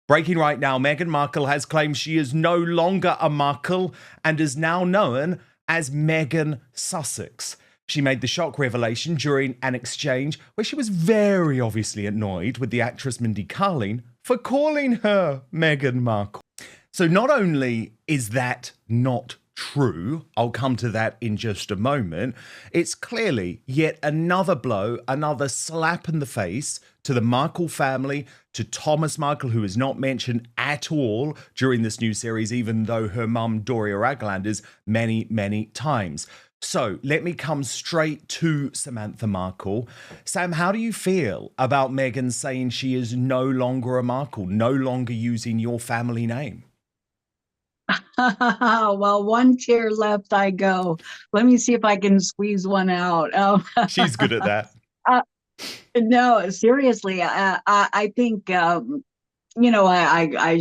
Breaking right now, Meghan Markle has claimed she is no longer a Markle and is now known as Meghan Sussex. She made the shock revelation during an exchange where she was very obviously annoyed with the actress Mindy Kaling for calling her Meghan Markle. So not only is that not true, I'll come to that in just a moment, it's clearly yet another blow, another slap in the face to the Markle family, to Thomas Markle, who is not mentioned at all during this new series, even though her mum, Doria Ragland, is many, many times. So let me come straight to Samantha Markle. Sam, how do you feel about Meghan saying she is no longer a Markle, no longer using your family name? Well, one tear left I go. Let me see if I can squeeze one out. She's good at that. uh, no, seriously, I think I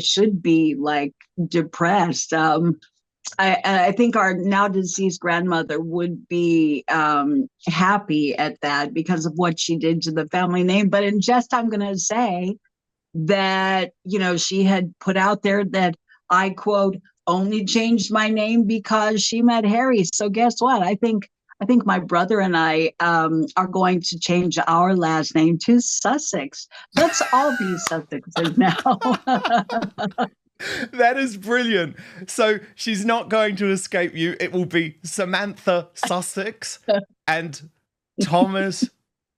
should be like depressed. I think our now deceased grandmother would be happy at that because of what she did to the family name. But in jest, I'm going to say that she had put out there that I quote only changed my name because she met Harry. So guess what? I think my brother and I are going to change our last name to Sussex. Let's all be Sussexes now. That is brilliant. So she's not going to escape you. It will be Samantha Sussex and Thomas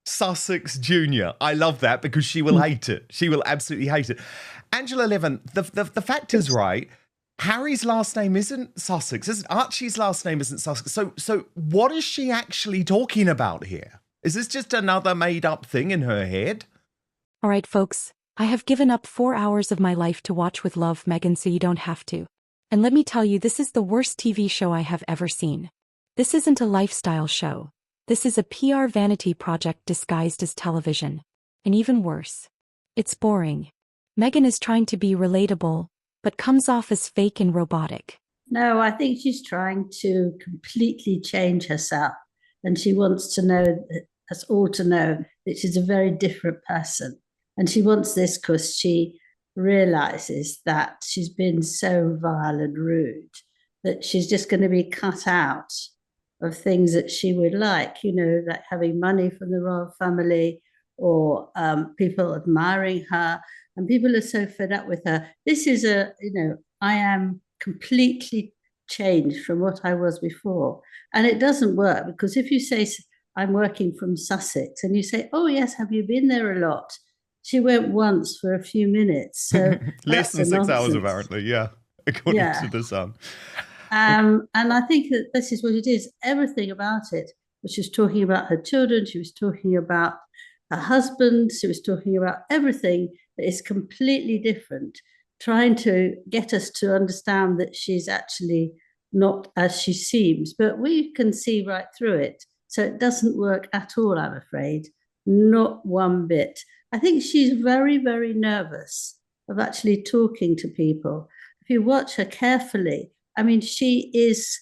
Sussex Jr. I love that because she will hate it. She will absolutely hate it. Angela Levin, the fact is right. Harry's last name isn't Sussex. Archie's last name isn't Sussex. So what is she actually talking about here? Is this just another made-up thing in her head? All right, folks. I have given up 4 hours of my life to watch with love, Meghan, so you don't have to. And let me tell you, this is the worst TV show I have ever seen. This isn't a lifestyle show. This is a PR vanity project disguised as television. And even worse, it's boring. Meghan is trying to be relatable, but comes off as fake and robotic. No, I think she's trying to completely change herself. And she wants to know, us all to know, that she's a very different person. And she wants this because she realizes that she's been so vile and rude that she's just going to be cut out of things that she would like, like having money from the royal family or people admiring her. And people are so fed up with her. This is I am completely changed from what I was before. And it doesn't work because if you say, I'm working from Sussex, and you say, oh, yes, have you been there a lot? She went once for a few minutes. So less than 6 hours, apparently, yeah, according to the Sun. And I think that this is what it is. Everything about it. She was talking about her children. She was talking about her husband. She was talking about everything that is completely different, trying to get us to understand that she's actually not as she seems. But we can see right through it. So it doesn't work at all, I'm afraid. Not one bit. I think she's very, very nervous of actually talking to people. If you watch her carefully, I mean, she is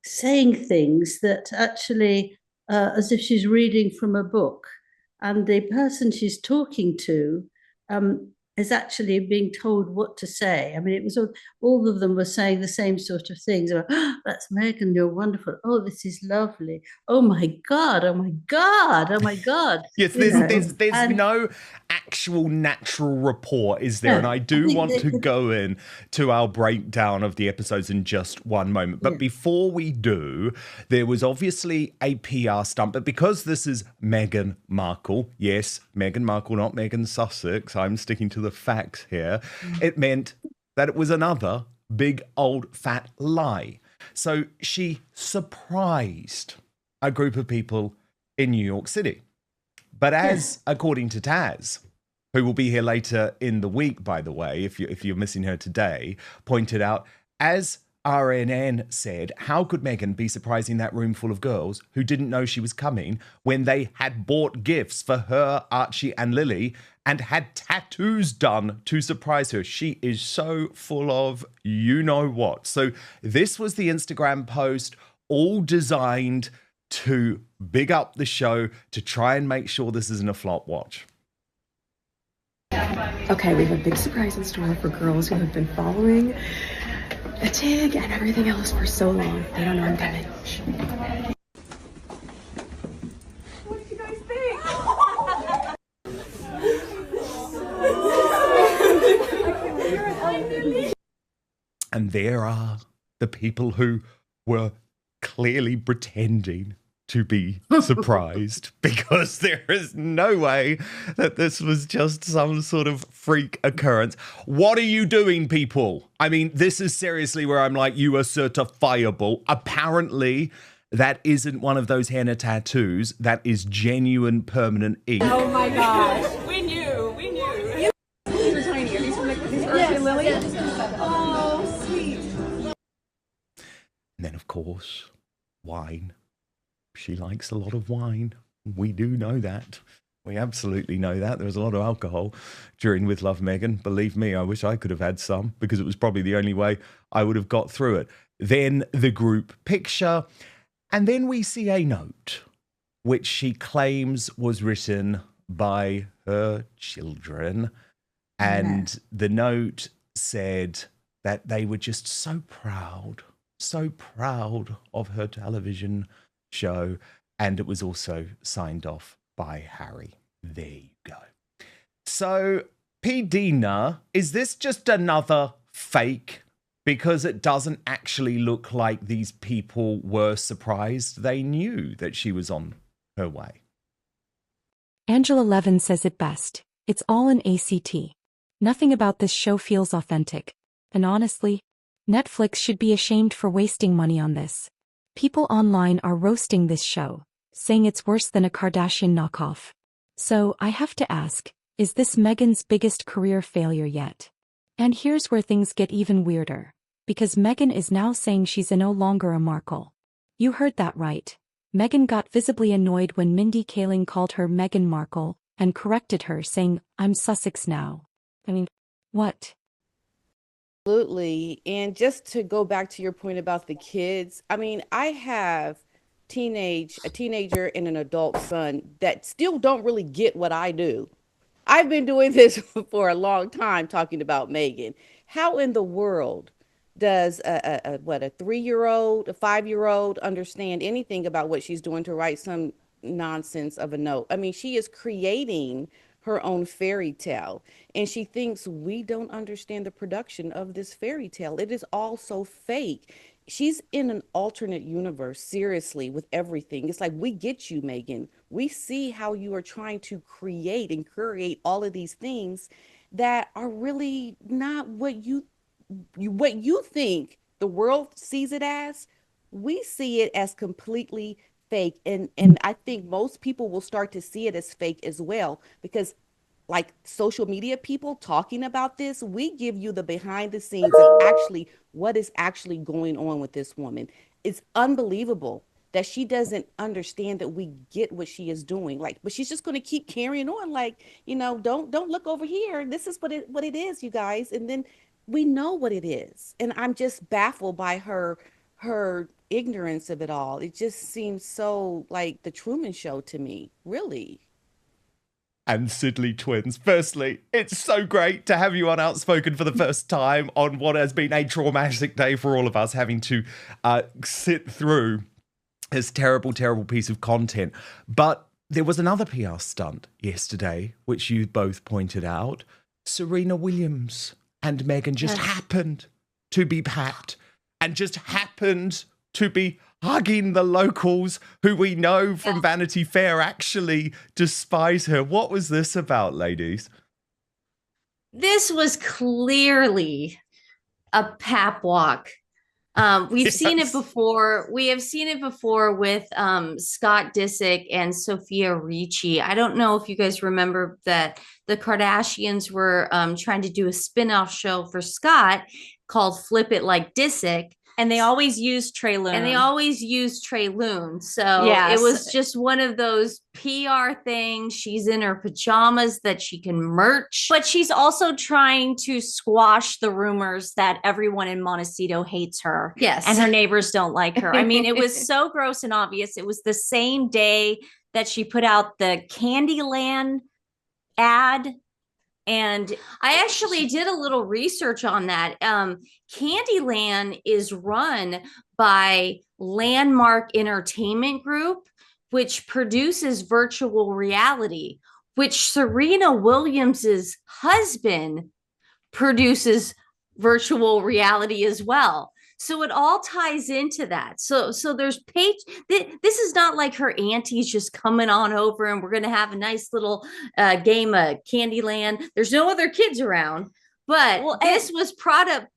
saying things that actually, as if she's reading from a book. And the person she's talking to is actually being told what to say. I mean, it was all of them were saying the same sort of things. Oh, that's Meghan, you're wonderful. Oh, this is lovely. Oh my God, oh my God, oh my God. Yes, there's no actual natural rapport, is there? No, and I do want to go in to our breakdown of the episodes in just one moment. But before we do, there was obviously a PR stunt. But because this is Meghan Markle, yes, Meghan Markle, not Meghan Sussex, I'm sticking to the facts here, it meant that it was another big old fat lie. So she surprised a group of people in New York City. But as, according to Taz, who will be here later in the week, by the way, if you're missing her today, pointed out, as RNN said, how could Meghan be surprising that room full of girls who didn't know she was coming when they had bought gifts for her, Archie and Lily and had tattoos done to surprise her? She is so full of you-know-what. So this was the Instagram post, all designed to big up the show, to try and make sure this isn't a flop watch. Okay, we have a big surprise in store for girls who have been following the TIG and everything else for so long. They don't know I'm coming. What did you guys think? And there are the people who were clearly pretending to be surprised because there is no way that this was just some sort of freak occurrence. What are you doing, people? I mean, this is seriously where I'm like, you are certifiable. Apparently, that isn't one of those henna tattoos. That is genuine permanent ink. Oh my gosh. We knew. These are tiny. Are these from Earth Lily? Yes. Oh, sweet. And then, of course, wine. She likes a lot of wine. We do know that. We absolutely know that. There was a lot of alcohol during With Love Meghan. Believe me, I wish I could have had some because it was probably the only way I would have got through it. Then the group picture. And then we see a note, which she claims was written by her children. And the note said that they were just so proud of her television show, and it was also signed off by Harry. There you go. So, Dina, is this just another fake? Because it doesn't actually look like these people were surprised. They knew that she was on her way. Angela Levin says it best. It's all an ACT. Nothing about this show feels authentic. And honestly, Netflix should be ashamed for wasting money on this. People online are roasting this show, saying it's worse than a Kardashian knockoff. So I have to ask, is this Meghan's biggest career failure yet? And here's where things get even weirder, because Meghan is now saying she's no longer a Markle. You heard that right. Meghan got visibly annoyed when Mindy Kaling called her Meghan Markle and corrected her, saying, "I'm Sussex now." I mean, what? Absolutely. And just to go back to your point about the kids, I mean, I have a teenager and an adult son that still don't really get what I do. I've been doing this for a long time talking about Meghan. How in the world does a 3-year-old, a 5-year-old understand anything about what she's doing to write some nonsense of a note? I mean, she is creating her own fairy tale, and she thinks we don't understand the production of this fairy tale. It is all so fake. She's in an alternate universe, seriously, with everything. It's like, we get you, Meghan. We see how you are trying to create and curate all of these things that are really not what you think the world sees it as. We see it as completely fake, and I think most people will start to see it as fake as well, because like social media people talking about this, we give you the behind the scenes of actually what is actually going on with this woman. It's unbelievable that she doesn't understand that we get what she is doing. Like, but she's just going to keep carrying on, like, don't look over here, this is what it is, you guys. And then we know what it is, and I'm just baffled by her ignorance of it all. It just seems so like the Truman Show to me, really. And Sidley twins. Firstly, it's so great to have you on Outspoken for the first time on what has been a traumatic day for all of us, having to sit through this terrible, terrible piece of content. But there was another PR stunt yesterday, which you both pointed out. Serena Williams and Meghan just happened to be packed and just happened to be hugging the locals who we know from Vanity Fair actually despise her. What was this about, ladies? This was clearly a pap walk. We've seen it before. We have seen it before with Scott Disick and Sophia Ricci. I don't know if you guys remember that the Kardashians were trying to do a spin-off show for Scott called Flip It Like Disick. And they always use Trey Loon. So yes. It was just one of those PR things. She's in her pajamas that she can merch. But she's also trying to squash the rumors that everyone in Montecito hates her. Yes. And her neighbors don't like her. I mean, it was so gross and obvious. It was the same day that she put out the Candyland ad. And I actually did a little research on that. Candyland is run by Landmark Entertainment Group, which produces virtual reality, which Serena Williams's husband produces virtual reality as well. So it all ties into that. So there's this is not like her auntie's just coming on over and we're going to have a nice little game of Candyland. There's no other kids around, but this was product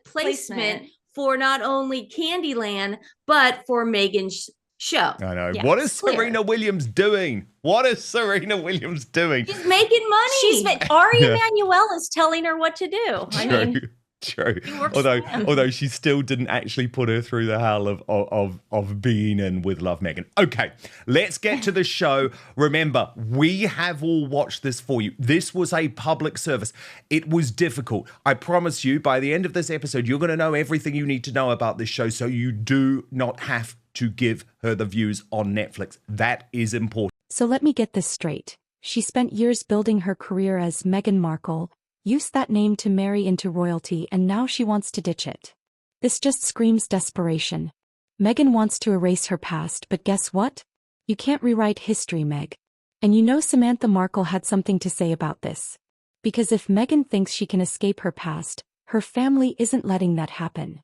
placement for not only Candyland, but for Meghan's show. I know. Yeah, what is Serena Williams doing? What is Serena Williams doing? She's making money. Ari Emanuel is telling her what to do. I mean, true. Although she still didn't actually put her through the hell of being in with Love Meghan. Okay, let's get to the show. Remember, we have all watched this for you. This was a public service. It was difficult. I promise you, by the end of this episode, you're going to know everything you need to know about this show, so you do not have to give her the views on Netflix. That is important. So let me get this straight. She spent years building her career as Meghan Markle, used that name to marry into royalty, and now she wants to ditch it. This just screams desperation. Meghan wants to erase her past, but guess what? You can't rewrite history, Meg. And you know Samantha Markle had something to say about this. Because if Meghan thinks she can escape her past, her family isn't letting that happen.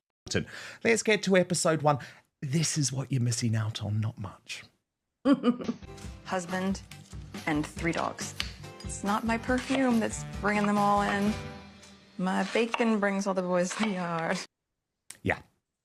Let's get to episode 1. This is what you're missing out on, not much. Husband and 3 dogs. It's not my perfume that's bringing them all in. My bacon brings all the boys to the yard. Yeah,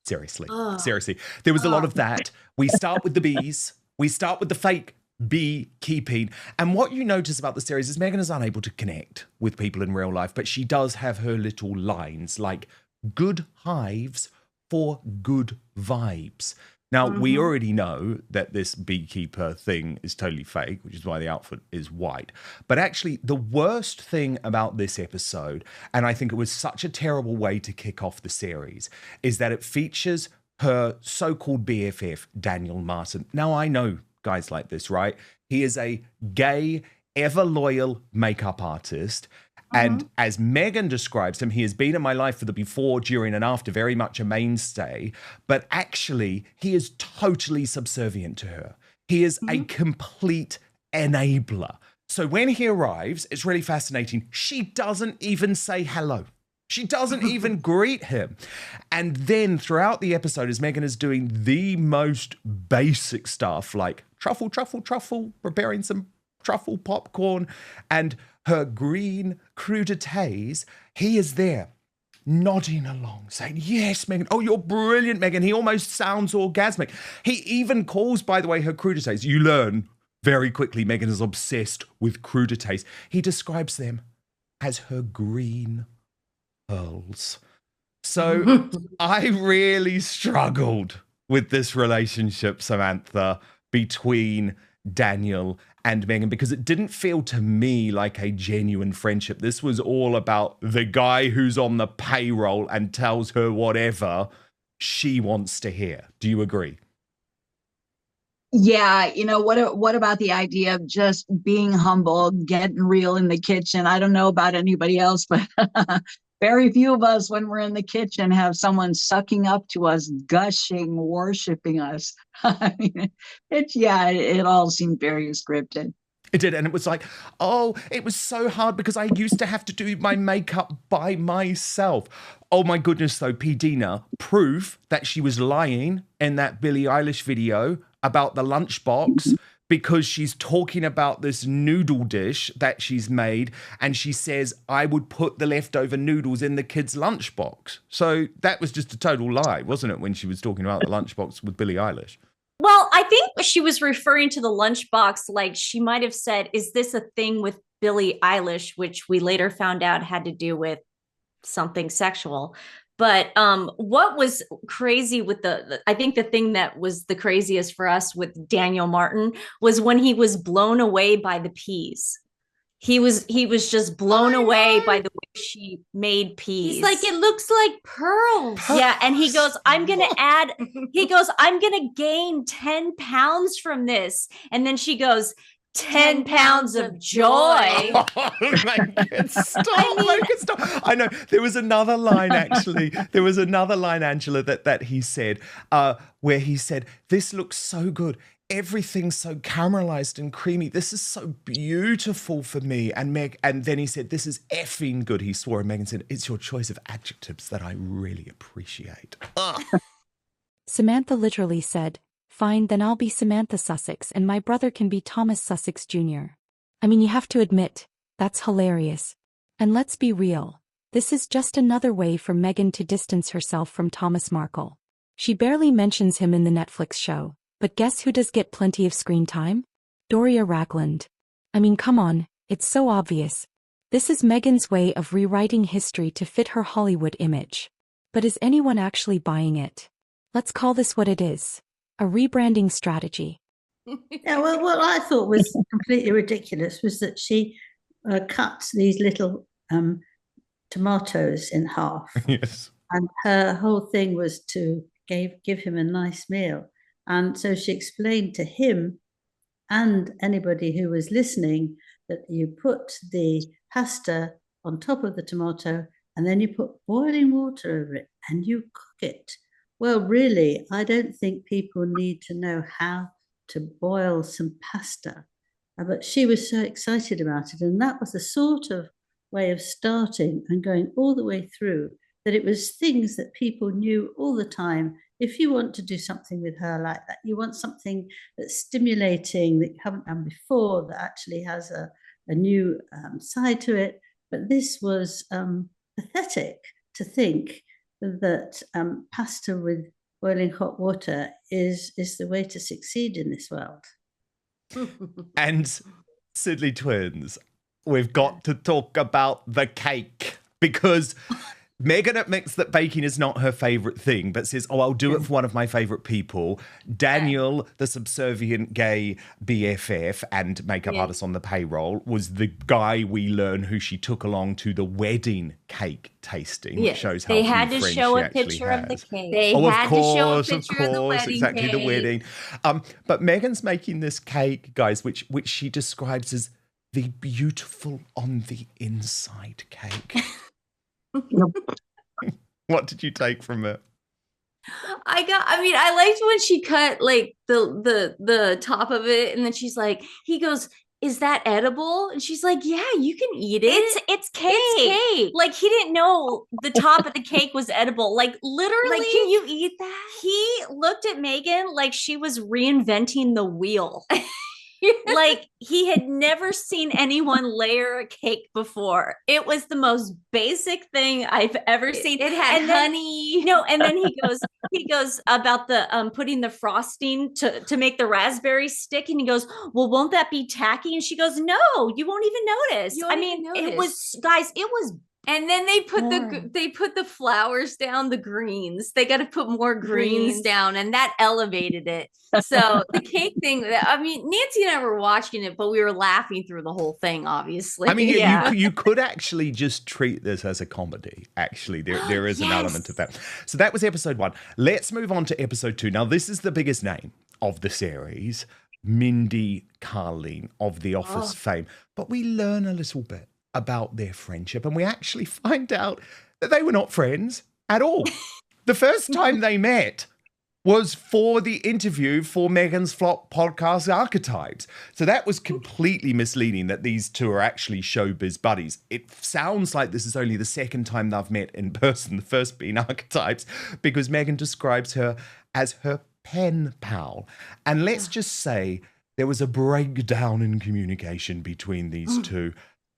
seriously. Seriously. There was a lot of that. We start with the bees. We start with the fake beekeeping. And what you notice about the series is Meghan is unable to connect with people in real life, but she does have her little lines like good hives for good vibes. Now, we already know that this beekeeper thing is totally fake, which is why the outfit is white. But actually, the worst thing about this episode, and I think it was such a terrible way to kick off the series, is that it features her so-called BFF, Daniel Martin. Now, I know guys like this, right? He is a gay, ever-loyal makeup artist. And as Meghan describes him, he has been in my life for the before, during, and after, very much a mainstay. But actually, he is totally subservient to her. He is a complete enabler. So when he arrives, it's really fascinating. She doesn't even say hello. She doesn't even greet him. And then throughout the episode, as Meghan is doing the most basic stuff, like truffle, preparing some truffle popcorn, and her green crudités, he is there nodding along, saying, yes, Meghan. Oh, you're brilliant, Meghan. He almost sounds orgasmic. He even calls, by the way, her crudités. You learn very quickly Meghan is obsessed with crudités. He describes them as her green pearls. So I really struggled with this relationship, Samantha, between Daniel and Meghan, because it didn't feel to me like a genuine friendship. This was all about the guy who's on the payroll and tells her whatever she wants to hear. Do you agree? Yeah, what about the idea of just being humble, getting real in the kitchen? I don't know about anybody else, but very few of us, when we're in the kitchen, have someone sucking up to us, gushing, worshiping us. I mean, it all seemed very scripted. It did. And it was like, oh, it was so hard because I used to have to do my makeup by myself. Oh my goodness, though, P. Dina, proof that she was lying in that Billie Eilish video about the lunchbox, because she's talking about this noodle dish that she's made, and she says, I would put the leftover noodles in the kid's lunchbox. So that was just a total lie, wasn't it, when she was talking about the lunchbox with Billie Eilish? Well, I think she was referring to the lunchbox, like she might have said, is this a thing with Billie Eilish, which we later found out had to do with something sexual. But what was crazy with I think the thing that was the craziest for us with Daniel Martin was when he was blown away by the peas. He was just blown away by the way she made peas. He's like, it looks like pearls. Yeah. And he goes, I'm going to gain 10 pounds from this. And then she goes, 10 pounds of joy. Oh, Meghan, stop, Meghan, stop. I know. There was another line, actually. There was another line, Angela, that he said, where he said, this looks so good. Everything's so caramelized and creamy. This is so beautiful for me. And then he said, this is effing good. He swore, and Meghan said, it's your choice of adjectives that I really appreciate. Samantha literally said, fine, then I'll be Samantha Sussex and my brother can be Thomas Sussex Jr. I mean, you have to admit, that's hilarious. And let's be real, this is just another way for Meghan to distance herself from Thomas Markle. She barely mentions him in the Netflix show, but guess who does get plenty of screen time? Doria Ragland. I mean, come on, it's so obvious. This is Meghan's way of rewriting history to fit her Hollywood image. But is anyone actually buying it? Let's call this what it is. A rebranding strategy. Yeah, well, what I thought was completely ridiculous was that she cut these little tomatoes in half. Yes. And her whole thing was to give him a nice meal. And so she explained to him and anybody who was listening that you put the pasta on top of the tomato and then you put boiling water over it and you cook it. Well, really, I don't think people need to know how to boil some pasta. But she was so excited about it. And that was the sort of way of starting and going all the way through, that it was things that people knew all the time. If you want to do something with her like that, you want something that's stimulating, that you haven't done before, that actually has a new side to it. But this was pathetic to think that pasta with boiling hot water is the way to succeed in this world. And Sidley twins, we've got to talk about the cake, because Meghan admits that baking is not her favourite thing, but says, I'll do it for one of my favourite people. Daniel, the subservient gay BFF and makeup artist on the payroll, was the guy we learn who she took along to the wedding cake tasting, which shows how they few had to friends show she a picture actually of the has. cake. They had to show a picture of the wedding exactly, cake. the wedding. But Meghan's making this cake, guys, which she describes as the beautiful on the inside cake. What did you take from it? I liked when she cut like the top of it, and then she's like, he goes, is that edible? And she's like, yeah, you can eat it. It's cake. It's cake. Like, he didn't know the top of the cake was edible. Like, literally, like, can you eat that? He looked at Meghan like she was reinventing the wheel. Like, he had never seen anyone layer a cake before. It was the most basic thing I've ever seen. It had honey. And then he goes about the putting the frosting to make the raspberry stick, and he goes, well, won't that be tacky? And she goes, no, you won't even notice. It was, guys, it was. And then they put the flowers down, the greens. They got to put more greens down, and that elevated it. So the cake thing, Nancy and I were watching it, but we were laughing through the whole thing, obviously. You could actually just treat this as a comedy. Actually, there is an element of that. So that was episode 1. Let's move on to episode 2. Now, this is the biggest name of the series, Mindy Kaling of The Office fame. But we learn a little bit about their friendship, and we actually find out that they were not friends at all. The first time they met was for the interview for Meghan's flop podcast Archetypes. So that was completely misleading that these two are actually showbiz buddies. It sounds like this is only the second time they've met in person, the first being Archetypes, because Meghan describes her as her pen pal. And let's just say there was a breakdown in communication between these two.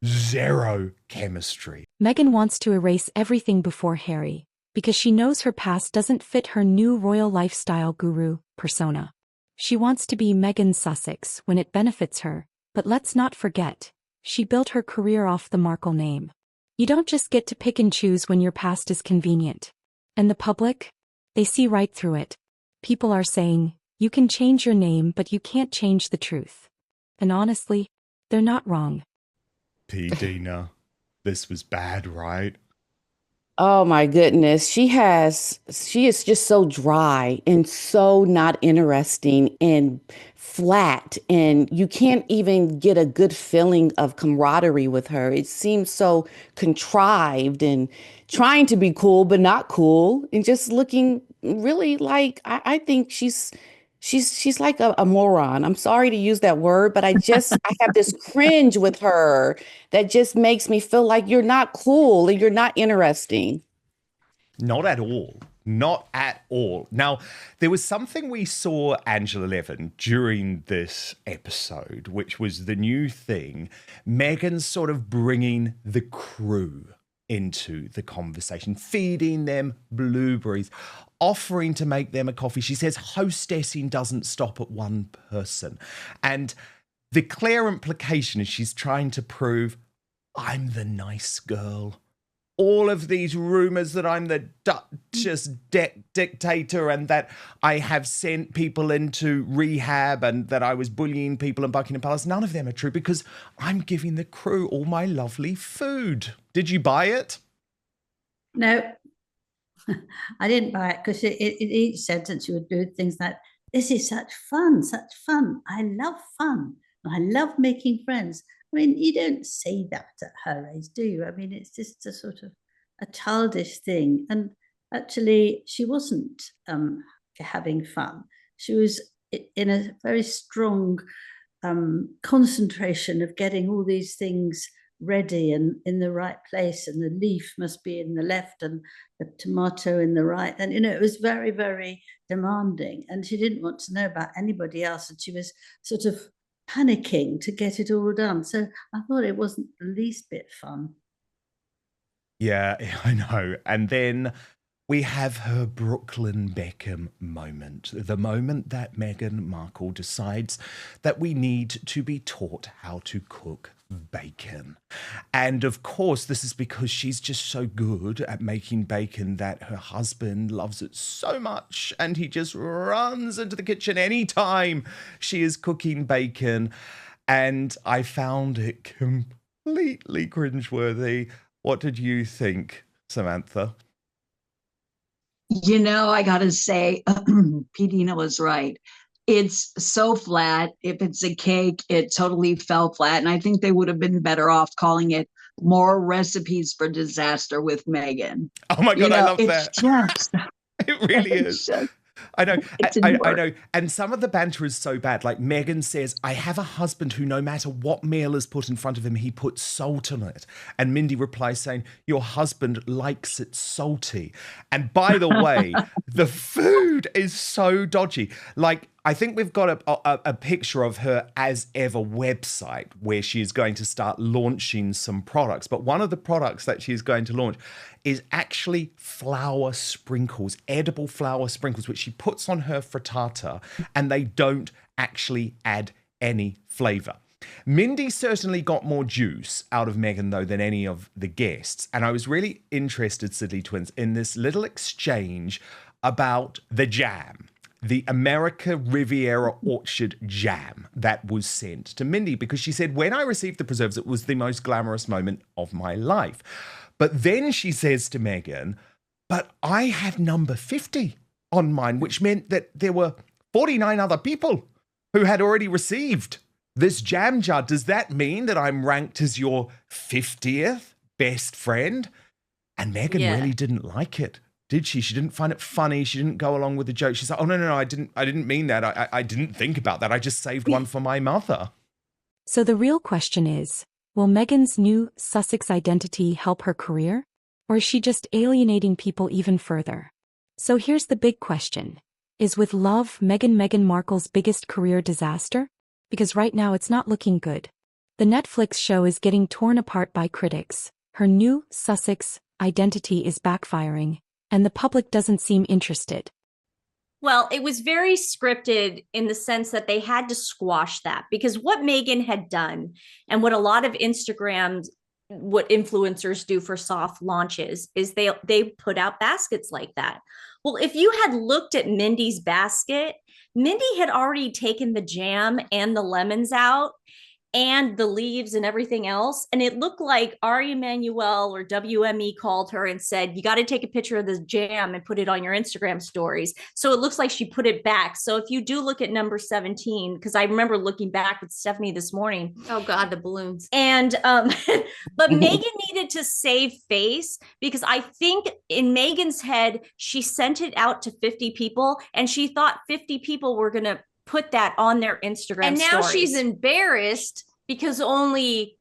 Zero chemistry. Meghan wants to erase everything before Harry, because she knows her past doesn't fit her new royal lifestyle guru persona. She wants to be Meghan Sussex when it benefits her, but let's not forget, she built her career off the Markle name. You don't just get to pick and choose when your past is convenient. And the public? They see right through it. People are saying, you can change your name, but you can't change the truth. And honestly, they're not wrong. Dina, this was bad, right? Oh my goodness. She is just so dry and so not interesting and flat. And you can't even get a good feeling of camaraderie with her. It seems so contrived and trying to be cool, but not cool, and just looking really like I think she's like a moron. I'm sorry to use that word, but I have this cringe with her that just makes me feel like you're not cool and you're not interesting. Not at all. Not at all. Now, there was something we saw Angela Levin during this episode, which was the new thing. Meghan's sort of bringing the crew into the conversation, feeding them blueberries, offering to make them a coffee. She says hostessing doesn't stop at one person. And the clear implication is she's trying to prove, I'm the nice girl. All of these rumors that I'm the Duchess dictator and that I have sent people into rehab and that I was bullying people in Buckingham Palace, none of them are true because I'm giving the crew all my lovely food. Did you buy it? No, I didn't buy it because each sentence you would do things like, this is such fun, such fun. I love fun. I love making friends. I mean, you don't say that at her age, do you? I mean, it's just a sort of a childish thing. And actually, she wasn't having fun. She was in a very strong concentration of getting all these things ready and in the right place. And the leaf must be in the left and the tomato in the right. And, it was very, very demanding. And she didn't want to know about anybody else. And she was sort of panicking to get it all done. So I thought it wasn't the least bit fun. Yeah, I know. And then we have her Brooklyn Beckham moment, the moment that Meghan Markle decides that we need to be taught how to cook bacon. And of course, this is because she's just so good at making bacon that her husband loves it so much and he just runs into the kitchen anytime she is cooking bacon. And I found it completely cringeworthy. What did you think, Samantha? I got to say, Pedina was right. It's so flat. If it's a cake, it totally fell flat. And I think they would have been better off calling it More Recipes for Disaster with Meghan. Oh my God, I love that. Just, it really is. Just, I know. I know. And some of the banter is so bad. Like Meghan says, I have a husband who no matter what meal is put in front of him, he puts salt on it. And Mindy replies saying, your husband likes it salty. And by the way, the food is so dodgy. Like, I think we've got a picture of her as ever website where she is going to start launching some products. But one of the products that she's going to launch is actually flour sprinkles, edible flour sprinkles, which she puts on her frittata, and they don't actually add any flavor. Mindy certainly got more juice out of Meghan, though, than any of the guests. And I was really interested, Sidley Twins, in this little exchange about the jam. The America Riviera Orchard jam that was sent to Mindy because she said, when I received the preserves, it was the most glamorous moment of my life. But then she says to Meghan, but I had number 50 on mine, which meant that there were 49 other people who had already received this jam jar. Does that mean that I'm ranked as your 50th best friend? And Meghan really didn't like it. Did she? She didn't find it funny. She didn't go along with the joke. She's like, oh, no, I didn't mean that. I didn't think about that. I just saved one for my mother. So the real question is, will Meghan's new Sussex identity help her career? Or is she just alienating people even further? So here's the big question. Is with love Meghan Markle's biggest career disaster? Because right now it's not looking good. The Netflix show is getting torn apart by critics. Her new Sussex identity is backfiring. And the public doesn't seem interested. Well, it was very scripted in the sense that they had to squash that because what Meghan had done and what a lot of what influencers do for soft launches is they put out baskets like that. Well, if you had looked at Mindy's basket, Mindy had already taken the jam and the lemons out. and the leaves and everything else. And it looked like Ari Emanuel or WME called her and said, you got to take a picture of this jam and put it on your Instagram stories. So it looks like she put it back. So if you do look at number 17, because I remember looking back with Stephanie this morning. Oh God, the balloons. And, but Meghan needed to save face, because I think in Meghan's head, she sent it out to 50 people and she thought 50 people were going to put that on their Instagram and now stories. she's embarrassed because only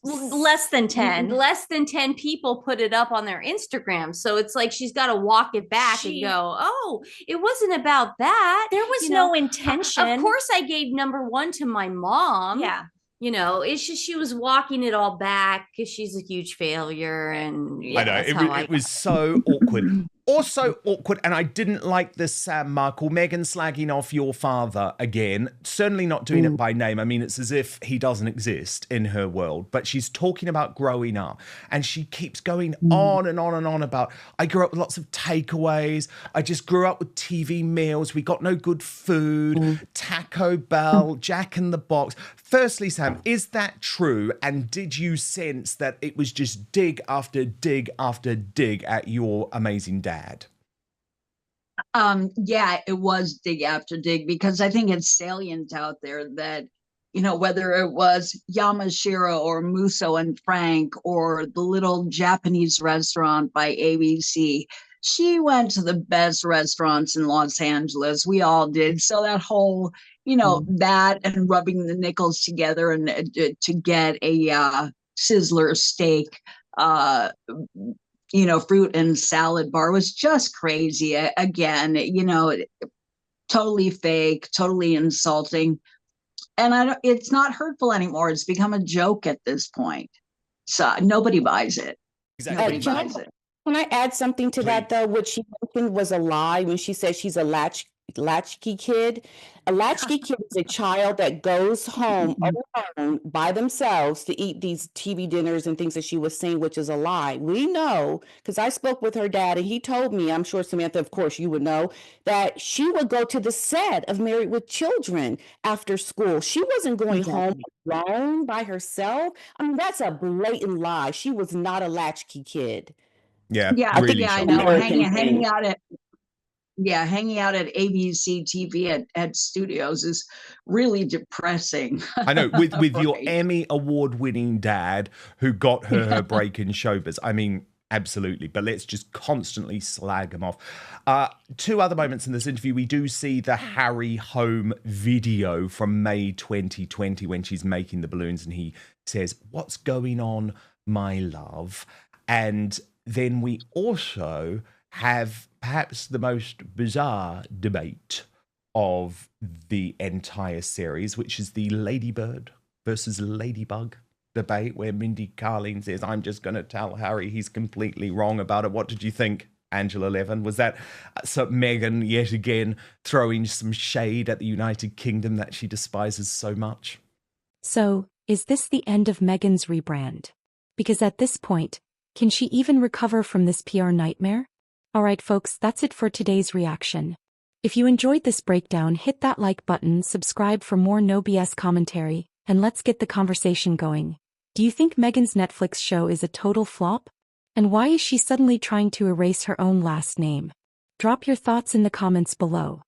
less than 10 people put it up on their Instagram. So it's like she's got to walk it back and go, oh, it wasn't about that. There was no intention. Of course I gave number 1 to my mom. Yeah. You know, it's just she was walking it all back because she's a huge failure. And yeah, I know it was so awkward. Also awkward, and I didn't like this Sam Markle, Meghan slagging off your father again. Certainly not doing it by name. I mean, it's as if he doesn't exist in her world. But she's talking about growing up, and she keeps going on and on and on about, I grew up with lots of takeaways. I just grew up with TV meals. We got no good food. Taco Bell, Jack in the Box. Firstly, Sam, is that true? And did you sense that it was just dig after dig after dig at your amazing dad? Yeah, it was dig after dig, because I think it's salient out there that, you know, whether it was Yamashiro or Musso and Frank or the little Japanese restaurant by ABC, she went to the best restaurants in Los Angeles. We all did. So that whole, you know, that and rubbing the nickels together and to get a Sizzler steak, you know, fruit and salad bar was just crazy. Again, you know, totally fake, totally insulting. And it's not hurtful anymore. It's become a joke at this point. So nobody buys it. Exactly. Nobody buys it. Can I add something to that, though? What she mentioned was a lie when she said she's a latchkey kid. A latchkey kid is a child that goes home alone by themselves to eat these TV dinners and things that she was saying, which is a lie. We know, because I spoke with her dad and he told me, I'm sure Samantha, of course you would know, that she would go to the set of Married with Children after school. She wasn't going home alone by herself. I mean, that's a blatant lie. She was not a latchkey kid. Yeah, really I know. Hanging out at ABC TV at studios is really depressing. I know, with your Emmy award-winning dad who got her break in showbiz. I mean, absolutely. But let's just constantly slag him off. 2 other moments in this interview. We do see the Harry home video from May 2020 when she's making the balloons and he says, "What's going on, my love?" And then we also have perhaps the most bizarre debate of the entire series, which is the Ladybird versus Ladybug debate, where Mindy Kaling says, "I'm just going to tell Harry he's completely wrong about it." What did you think, Angela Levin? Was that Meghan yet again throwing some shade at the United Kingdom that she despises so much? So, is this the end of Meghan's rebrand? Because at this point, can she even recover from this PR nightmare? Alright folks, that's it for today's reaction. If you enjoyed this breakdown, hit that like button, subscribe for more no BS commentary, and let's get the conversation going. Do you think Meghan's Netflix show is a total flop? And why is she suddenly trying to erase her own last name? Drop your thoughts in the comments below.